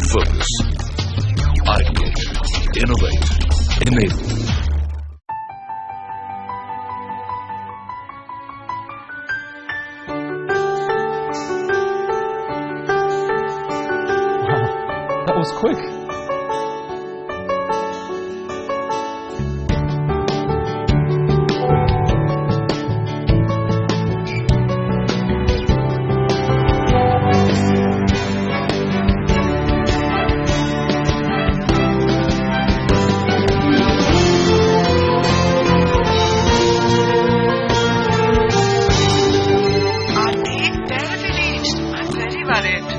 focus. Ideate, innovate, enable. That was quick.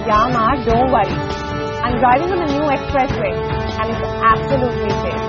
Yeah, Ma, don't worry. I'm driving on the new expressway and it's absolutely safe.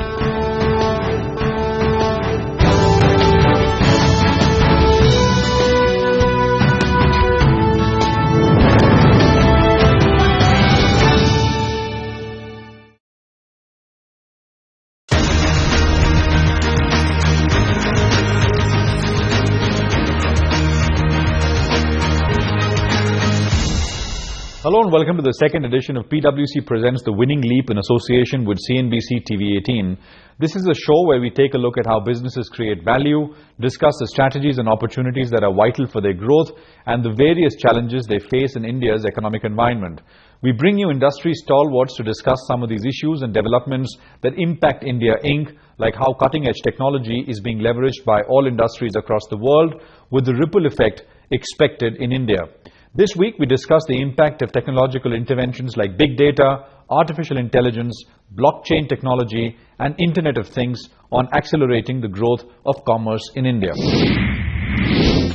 Hello and welcome to the second edition of PwC Presents The Winning Leap in association with CNBC TV18. This is a show where we take a look at how businesses create value, discuss the strategies and opportunities that are vital for their growth, and the various challenges they face in India's economic environment. We bring you industry stalwarts to discuss some of these issues and developments that impact India Inc., like how cutting-edge technology is being leveraged by all industries across the world, with the ripple effect expected in India. This week, we discuss the impact of technological interventions like big data, artificial intelligence, blockchain technology, and Internet of Things on accelerating the growth of commerce in India.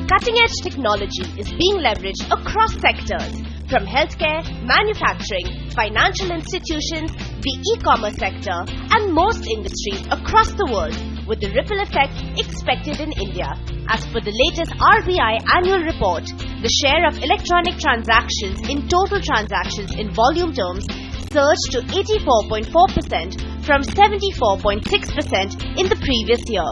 Cutting-edge technology is being leveraged across sectors, from healthcare, manufacturing, financial institutions, the e-commerce sector, and most industries across the world, with the ripple effect expected in India. As per the latest RBI annual report, the share of electronic transactions in total transactions in volume terms surged to 84.4% from 74.6% in the previous year.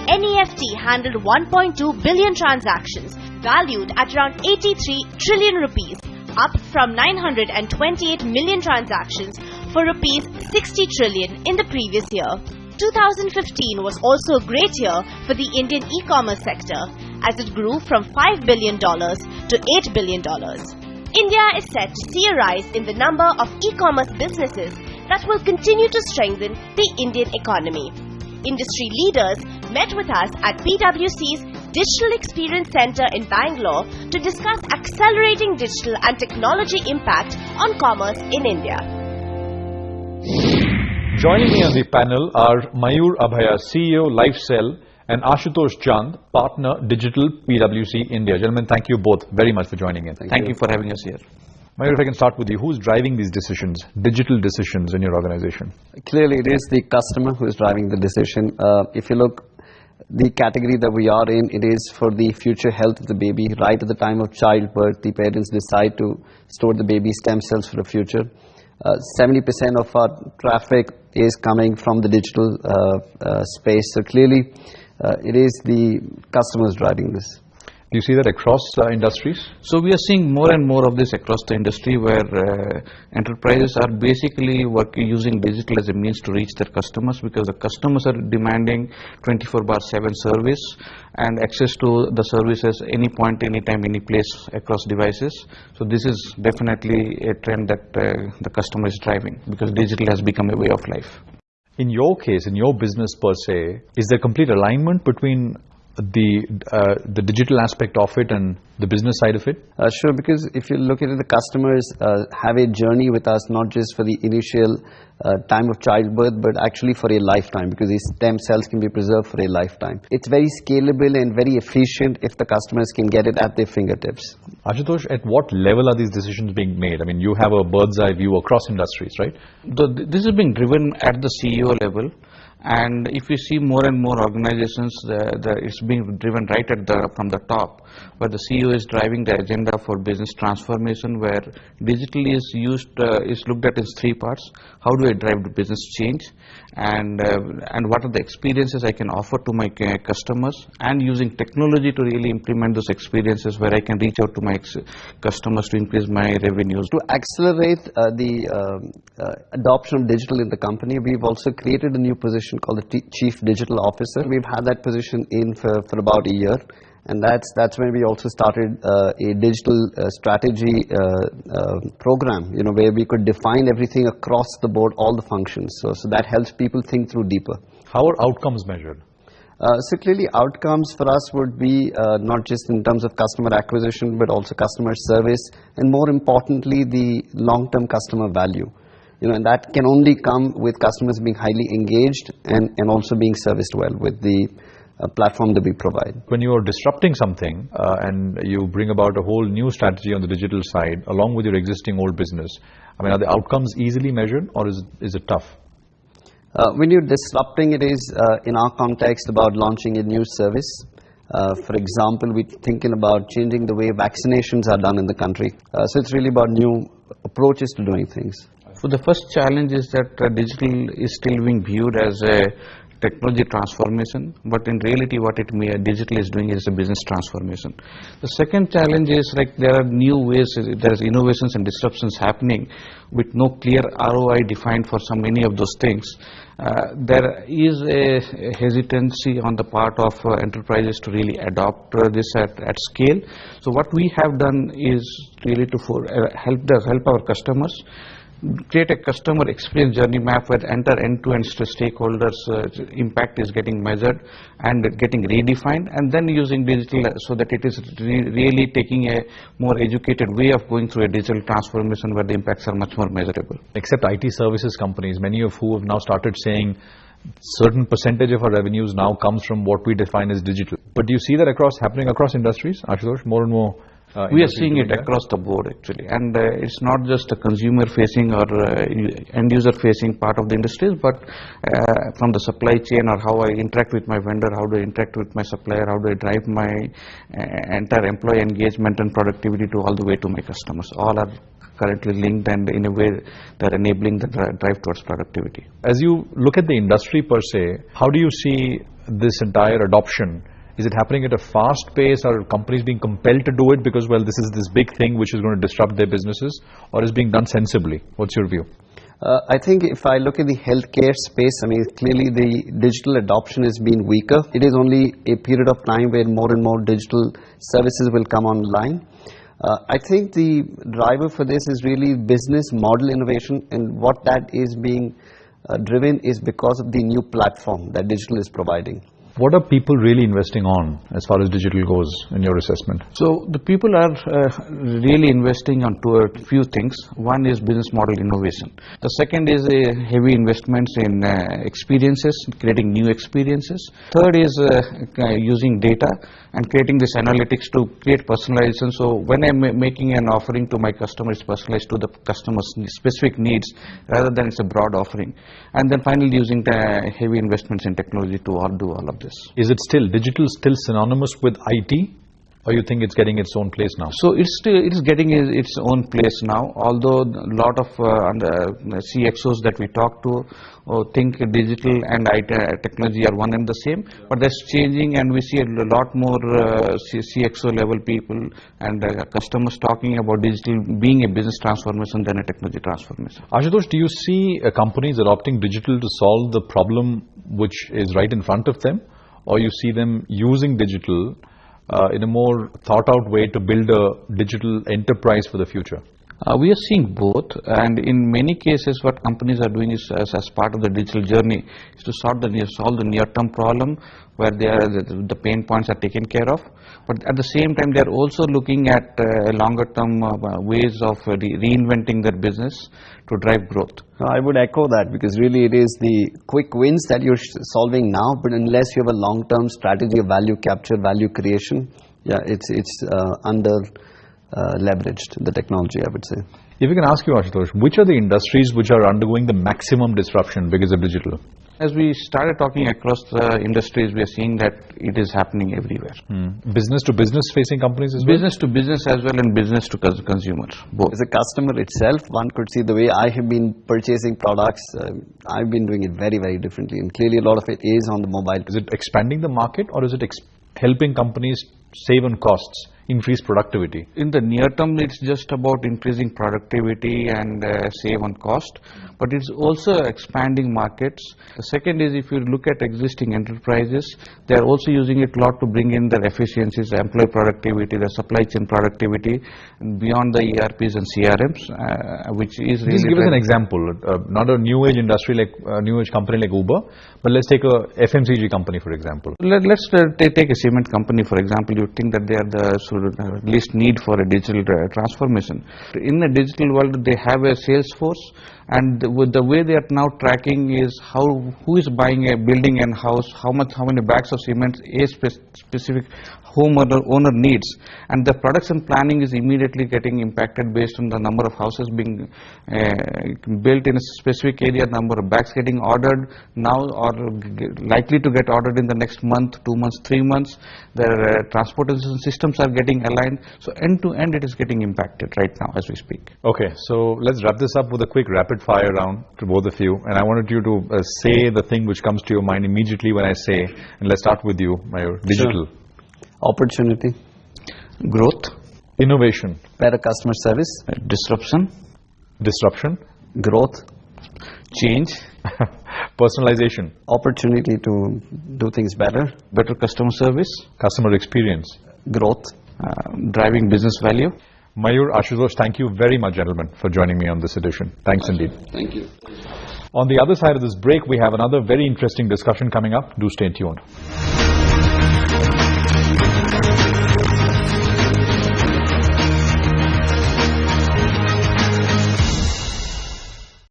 NEFT handled 1.2 billion transactions valued at around 83 trillion rupees, up from 928 million transactions for rupees 60 trillion in the previous year. 2015 was also a great year for the Indian e-commerce sector, as it grew from $5 billion to $8 billion. India is set to see a rise in the number of e-commerce businesses that will continue to strengthen the Indian economy. Industry leaders met with us at PwC's Digital Experience Center in Bangalore to discuss accelerating digital and technology impact on commerce in India. Joining me on the panel are Mayur Abhaya, CEO, LifeCell, and Ashootosh Chand, Partner, Digital, PwC India. Gentlemen, thank you both very much for joining in. Thank you for having us here. Mayur, if I can start with you, who's driving these decisions, digital decisions in your organization? Clearly, it is the customer who is driving the decision. If you look, the category that we are in, it is for the future health of the baby. Right at the time of childbirth, the parents decide to store the baby's stem cells for the future. 70% of our traffic is coming from the digital space. So clearly, it is the customers driving this. Do you see that across industries? So we are seeing more and more of this across the industry, where enterprises are basically using digital as a means to reach their customers, because the customers are demanding 24/7 service and access to the services any point, anytime, any place across devices. So this is definitely a trend that the customer is driving, because digital has become a way of life. In your case, in your business per se, is there complete alignment between the digital aspect of it and the business side of it? Sure, because if you look at it, the customers have a journey with us, not just for the initial time of childbirth, but actually for a lifetime, because these stem cells can be preserved for a lifetime. It's very scalable and very efficient if the customers can get it at their fingertips. Ashootosh, at what level are these decisions being made? I mean, you have a bird's eye view across industries, right? This is being driven at the CEO level, And if you see more and more organizations, it's being driven right from the top, where the CEO is driving the agenda for business transformation, where digital is looked at in three parts. How do I drive the business change, and what are the experiences I can offer to my customers, and using technology to really implement those experiences where I can reach out to my customers to increase my revenues. To accelerate the adoption of digital in the company, we've also created a new position called the Chief Digital Officer. We've had that position in for about a year, and that's when we also started a digital strategy program, where we could define everything across the board, all the functions. So that helps people think through deeper. How are outcomes measured? So clearly outcomes for us would be not just in terms of customer acquisition, but also customer service, and more importantly, the long-term customer value. And that can only come with customers being highly engaged and also being serviced well with the platform that we provide. When you are disrupting something and you bring about a whole new strategy on the digital side along with your existing old business, are the outcomes easily measured, or is it tough? When you're disrupting, it is in our context about launching a new service. For example, we're thinking about changing the way vaccinations are done in the country. So it's really about new approaches to doing things. So the first challenge is that digital is still being viewed as a technology transformation, but in reality what digital is doing is a business transformation. The second challenge is there are new ways, there is innovations and disruptions happening with no clear ROI defined for many of those things. There is a hesitancy on the part of enterprises to really adopt this at scale. So what we have done is really to help our customers create a customer experience journey map where the entire end-to-end stakeholders impact is getting measured and getting redefined, and then using digital so that it is really taking a more educated way of going through a digital transformation where the impacts are much more measurable. Except IT services companies, many of who have now started saying certain percentage of our revenues now comes from what we define as digital. But do you see that happening across industries, Ashootosh, more and more? We are seeing it across the board actually, and it's not just a consumer facing or end user facing part of the industries, but from the supply chain, or how I interact with my vendor, how do I interact with my supplier, how do I drive my entire employee engagement and productivity to all the way to my customers. All are currently linked, and in a way they're enabling the drive towards productivity. As you look at the industry per se, how do you see this entire adoption? Is it happening at a fast pace? Are companies being compelled to do it because, this is this big thing which is going to disrupt their businesses, or is it being done sensibly? What's your view? I think if I look at the healthcare space, clearly the digital adoption has been weaker. It is only a period of time where more and more digital services will come online. I think the driver for this is really business model innovation, and what that is being driven is because of the new platform that digital is providing. What are people really investing on as far as digital goes in your assessment? So the people are really investing on a few things. One is business model innovation. The second is heavy investments in experiences, creating new experiences. Third is using data and creating this analytics to create personalization. So when I'm making an offering to my customer, it's personalized to the customer's specific needs rather than it's a broad offering. And then finally using the heavy investments in technology to do all of this. Is it digital still synonymous with IT, or you think it's getting its own place now? So it's getting its own place now, although a lot of CXOs that we talk to think digital and IT technology are one and the same, but that's changing, and we see a lot more CXO level people and customers talking about digital being a business transformation than a technology transformation. Ashootosh, do you see companies adopting digital to solve the problem which is right in front of them, or you see them using digital in a more thought out way to build a digital enterprise for the future? We are seeing both, and in many cases what companies are doing is as part of the digital journey is to solve the near-term problem where the pain points are taken care of, but at the same time they are also looking at longer-term ways of reinventing their business to drive growth. I would echo that, because really it is the quick wins that you're solving now, but unless you have a long-term strategy of value capture, value creation, it's under leveraged, the technology, I would say. If we can ask you, Ashootosh, which are the industries which are undergoing the maximum disruption because of digital? As we started talking across the industries, we are seeing that it is happening everywhere. Business to business facing companies as well? Business to business as well, and business to consumer, both. As a customer itself, one could see the way I have been purchasing products, I've been doing it very, very differently, and clearly a lot of it is on the mobile. Is it expanding the market, or is it helping companies save on costs, increase productivity? In the near term, it's just about increasing productivity and save on cost, but it's also expanding markets. The second is, if you look at existing enterprises, they are also using it a lot to bring in their efficiencies, their employee productivity, their supply chain productivity, beyond the ERPs and CRMs, which is really... Just give us an example, not a new age industry like a new age company like Uber, but let's take a FMCG company, for example. Let's take a cement company, for example. You think that they are the least need for a digital transformation. In the digital world, they have a sales force, and with the way they are now tracking is who is buying a building and house, how many bags of cement a specific homeowner needs, and the production planning is immediately getting impacted based on the number of houses being built in a specific area, number of bags getting ordered now or likely to get ordered in the next month, 2 months, 3 months. Their transportation systems are getting aligned, so end to end it is getting impacted right now as we speak. Okay, so let's wrap this up with a quick rapid fire round to both of you, and I wanted you to say the thing which comes to your mind immediately when I say, and let's start with you, Mayur. Digital. Sure. Opportunity. Growth. Innovation. Better customer service. Disruption. Disruption. Growth. Change. Personalization. Opportunity to do things better. Better customer service. Customer experience. Growth. Driving business value. Mayur, Ashootosh, thank you very much, gentlemen, for joining me on this edition. Thanks indeed. Thank you. On the other side of this break, we have another very interesting discussion coming up. Do stay tuned.